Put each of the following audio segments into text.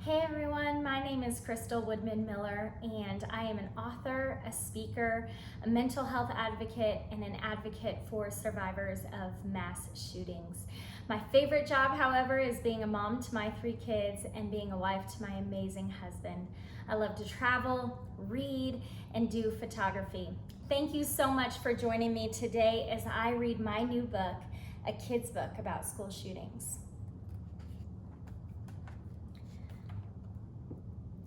Hey everyone, my name is Woodman Miller, and I am an author, a speaker, a mental health advocate, and an advocate for survivors of mass shootings. My favorite job, however, is being a mom to my 3 kids and being a wife to my amazing husband. I love to travel, read, and do photography. Thank you so much for joining me today as I read my new book, a kid's book about school shootings.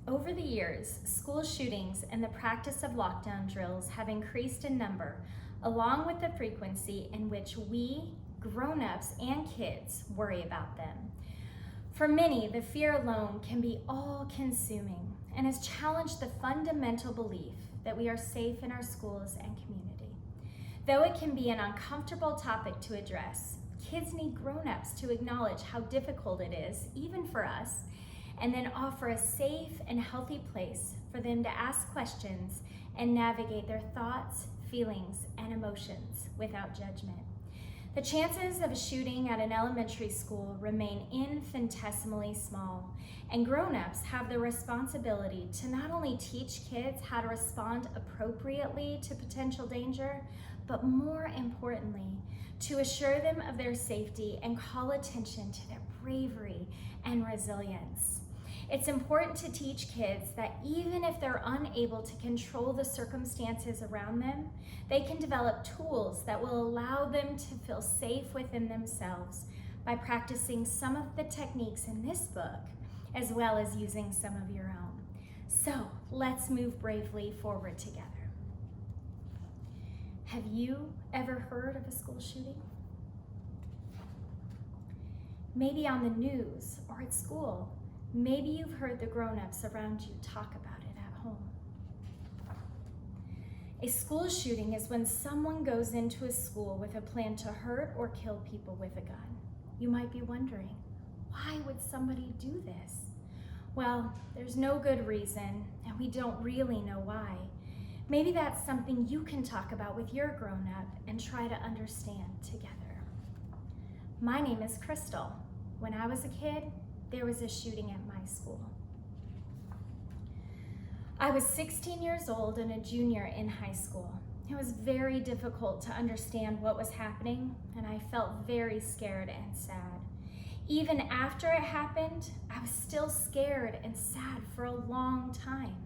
Over the years, school shootings and the practice of lockdown drills have increased in number, along with the frequency in which we, grown-ups and kids, worry about them. For many, the fear alone can be all-consuming and has challenged the fundamental belief that we are safe in our schools and community. Though it can be an uncomfortable topic to address, kids need grown-ups to acknowledge how difficult it is, even for us, and then offer a safe and healthy place for them to ask questions and navigate their thoughts, feelings, and emotions without judgment. The chances of a shooting at an elementary school remain infinitesimally small, and grown-ups have the responsibility to not only teach kids how to respond appropriately to potential danger, but more importantly, to assure them of their safety and call attention to their bravery and resilience. It's important to teach kids that even if they're unable to control the circumstances around them, they can develop tools that will allow them to feel safe within themselves by practicing some of the techniques in this book, as well as using some of your own. So let's move bravely forward together. Have you ever heard of a school shooting? Maybe on the news or at school. Maybe you've heard the grown-ups around you talk about it at home. A school shooting is when someone goes into a school with a plan to hurt or kill people with a gun. You might be wondering, why would somebody do this? Well, there's no good reason, and we don't really know why. Maybe that's something you can talk about with your grown-up and try to understand together. My name is Crystal. When I was a kid, there was a shooting at my school. I was 16 years old and a junior in high school. It was very difficult to understand what was happening, and I felt very scared and sad. Even after it happened, I was still scared and sad for a long time.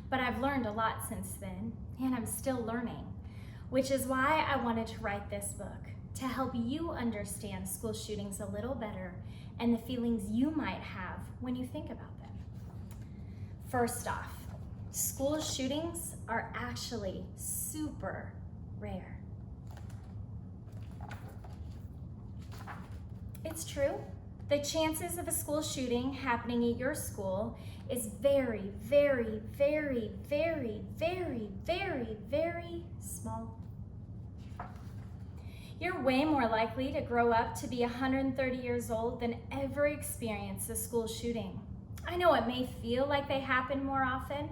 But I've learned a lot since then, and I'm still learning, which is why I wanted to write this book, to help you understand school shootings a little better and the feelings you might have when you think about them. First off, school shootings are actually super rare. It's true. The chances of a school shooting happening at your school is very, very, very, very, very, very, very small. You're way more likely to grow up to be 130 years old than ever experience a school shooting. I know it may feel like they happen more often,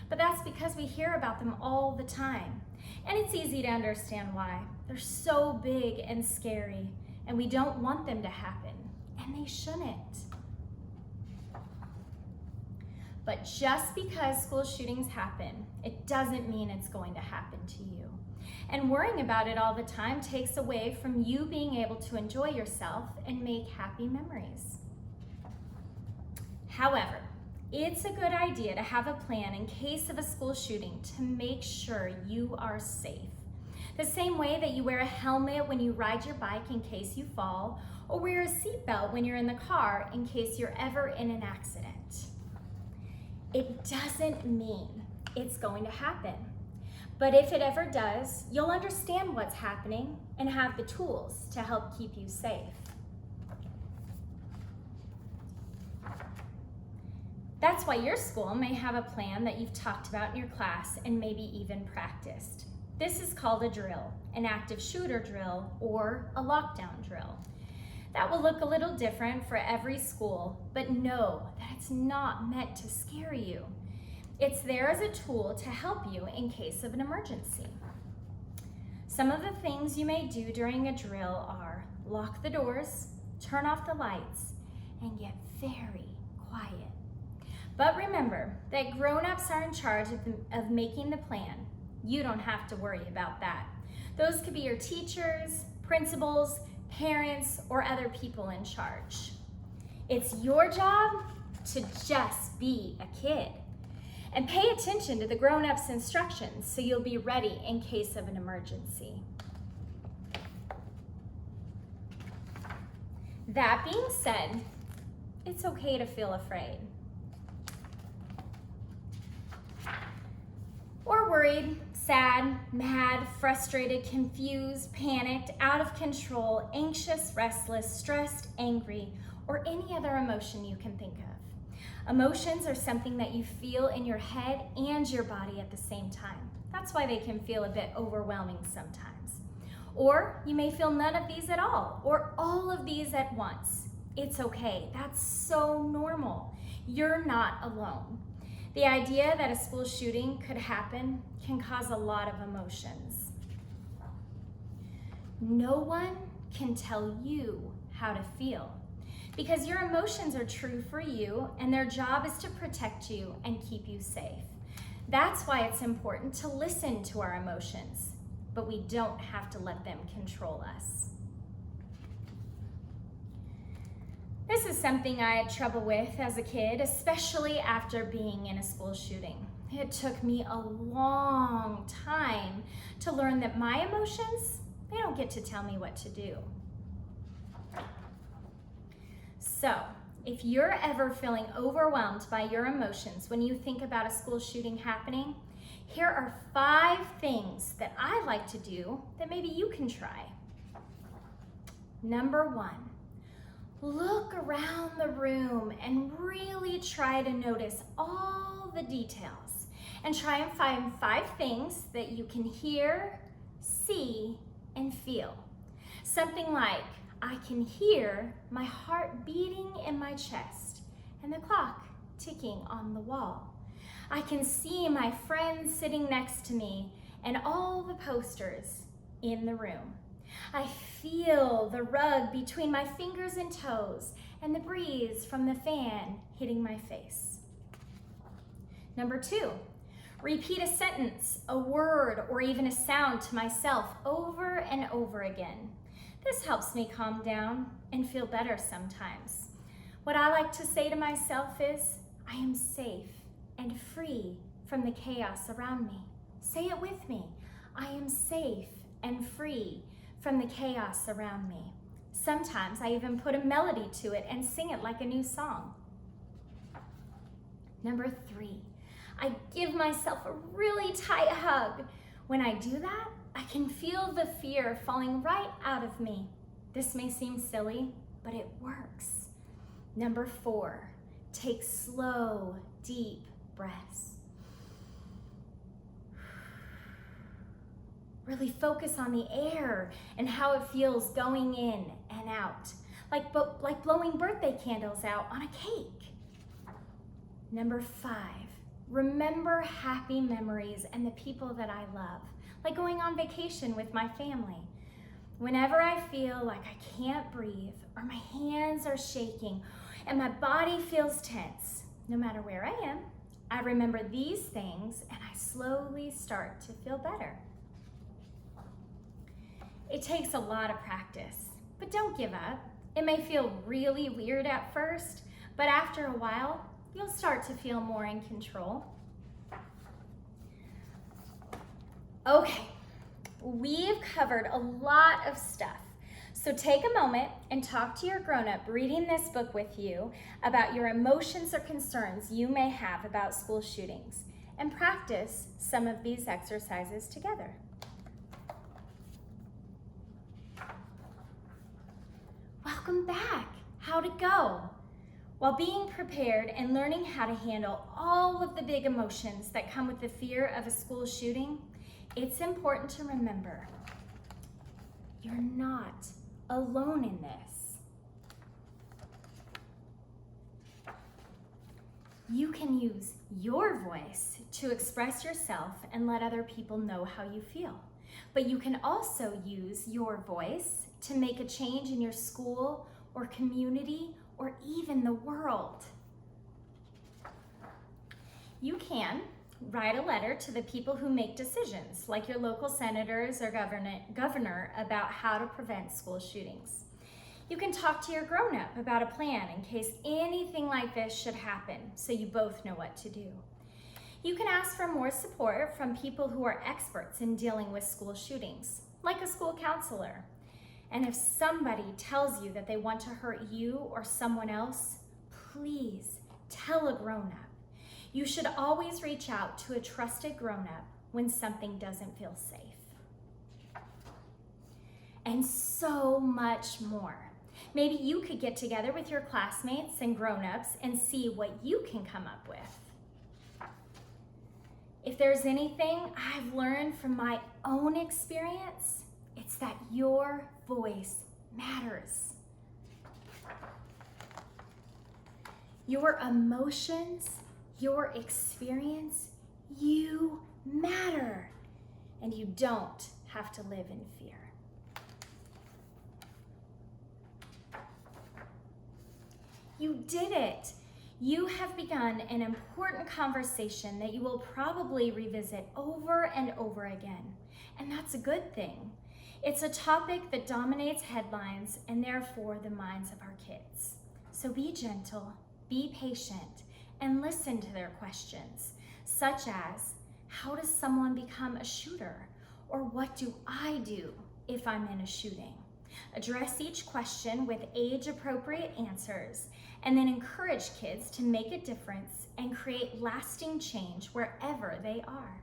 but that's because we hear about them all the time. And it's easy to understand why. They're so big and scary, and we don't want them to happen, and they shouldn't. But just because school shootings happen, it doesn't mean it's going to happen to you. And worrying about it all the time takes away from you being able to enjoy yourself and make happy memories. However, it's a good idea to have a plan in case of a school shooting to make sure you are safe. The same way that you wear a helmet when you ride your bike in case you fall, or wear a seatbelt when you're in the car in case you're ever in an accident. It doesn't mean it's going to happen. But if it ever does, you'll understand what's happening and have the tools to help keep you safe. That's why your school may have a plan that you've talked about in your class and maybe even practiced. This is called a drill, an active shooter drill or a lockdown drill. That will look a little different for every school, but know that it's not meant to scare you. It's there as a tool to help you in case of an emergency. Some of the things you may do during a drill are lock the doors, turn off the lights, and get very quiet. But remember that grown-ups are in charge of making the plan. You don't have to worry about that. Those could be your teachers, principals, parents, or other people in charge. It's your job to just be a kid. And pay attention to the grown-ups' instructions so you'll be ready in case of an emergency. That being said, it's okay to feel afraid. Or worried, sad, mad, frustrated, confused, panicked, out of control, anxious, restless, stressed, angry, or any other emotion you can think of. Emotions are something that you feel in your head and your body at the same time. That's why they can feel a bit overwhelming sometimes. Or you may feel none of these at all, or all of these at once. It's okay. That's so normal. You're not alone. The idea that a school shooting could happen can cause a lot of emotions. No one can tell you how to feel, because your emotions are true for you and their job is to protect you and keep you safe. That's why it's important to listen to our emotions, but we don't have to let them control us. This is something I had trouble with as a kid, especially after being in a school shooting. It took me a long time to learn that my emotions, they don't get to tell me what to do. So, if you're ever feeling overwhelmed by your emotions when you think about a school shooting happening, here are 5 things that I like to do that maybe you can try. Number 1, look around the room and really try to notice all the details and try and find 5 things that you can hear, see, and feel. Something like, I can hear my heart beating in my chest and the clock ticking on the wall. I can see my friends sitting next to me and all the posters in the room. I feel the rug between my fingers and toes and the breeze from the fan hitting my face. Number 2, repeat a sentence, a word, or even a sound to myself over and over again. This helps me calm down and feel better sometimes. What I like to say to myself is, I am safe and free from the chaos around me. Say it with me. I am safe and free from the chaos around me. Sometimes I even put a melody to it and sing it like a new song. Number 3, I give myself a really tight hug. When I do that, I can feel the fear falling right out of me. This may seem silly, but it works. Number 4, take slow, deep breaths. Really focus on the air and how it feels going in and out, like blowing birthday candles out on a cake. Number 5, remember happy memories and the people that I love, like going on vacation with my family. Whenever I feel like I can't breathe or my hands are shaking and my body feels tense, no matter where I am, I remember these things and I slowly start to feel better. It takes a lot of practice, but don't give up. It may feel really weird at first, but after a while, you'll start to feel more in control. Okay, we've covered a lot of stuff. So take a moment and talk to your grown-up reading this book with you about your emotions or concerns you may have about school shootings, and practice some of these exercises together. Welcome back. How'd it go? While being prepared and learning how to handle all of the big emotions that come with the fear of a school shooting, it's important to remember, you're not alone in this. You can use your voice to express yourself and let other people know how you feel. But you can also use your voice to make a change in your school or community or even the world. You can write a letter to the people who make decisions, like your local senators or governor, about how to prevent school shootings. You can talk to your grown-up about a plan in case anything like this should happen, so you both know what to do. You can ask for more support from people who are experts in dealing with school shootings, like a school counselor. And if somebody tells you that they want to hurt you or someone else, please tell a grown-up. You should always reach out to a trusted grown-up when something doesn't feel safe. And so much more. Maybe you could get together with your classmates and grown-ups and see what you can come up with. If there's anything I've learned from my own experience, it's that your voice matters. Your emotions, your experience, you matter. And you don't have to live in fear. You did it. You have begun an important conversation that you will probably revisit over and over again. And that's a good thing. It's a topic that dominates headlines and therefore the minds of our kids. So be gentle, be patient, and listen to their questions, such as, how does someone become a shooter? Or what do I do if I'm in a shooting? Address each question with age-appropriate answers, and then encourage kids to make a difference and create lasting change wherever they are.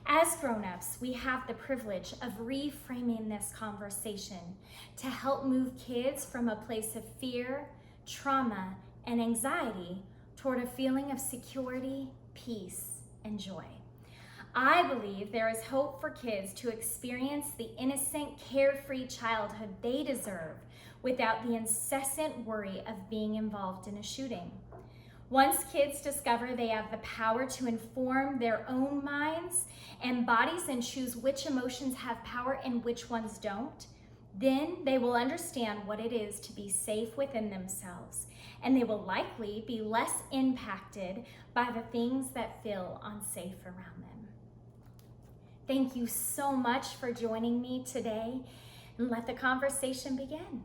As grown-ups, we have the privilege of reframing this conversation to help move kids from a place of fear, trauma, and anxiety toward a feeling of security, peace, and joy. I believe there is hope for kids to experience the innocent, carefree childhood they deserve without the incessant worry of being involved in a shooting. Once kids discover they have the power to inform their own minds and bodies and choose which emotions have power and which ones don't, then they will understand what it is to be safe within themselves, and they will likely be less impacted by the things that feel unsafe around them. Thank you so much for joining me today, and let the conversation begin.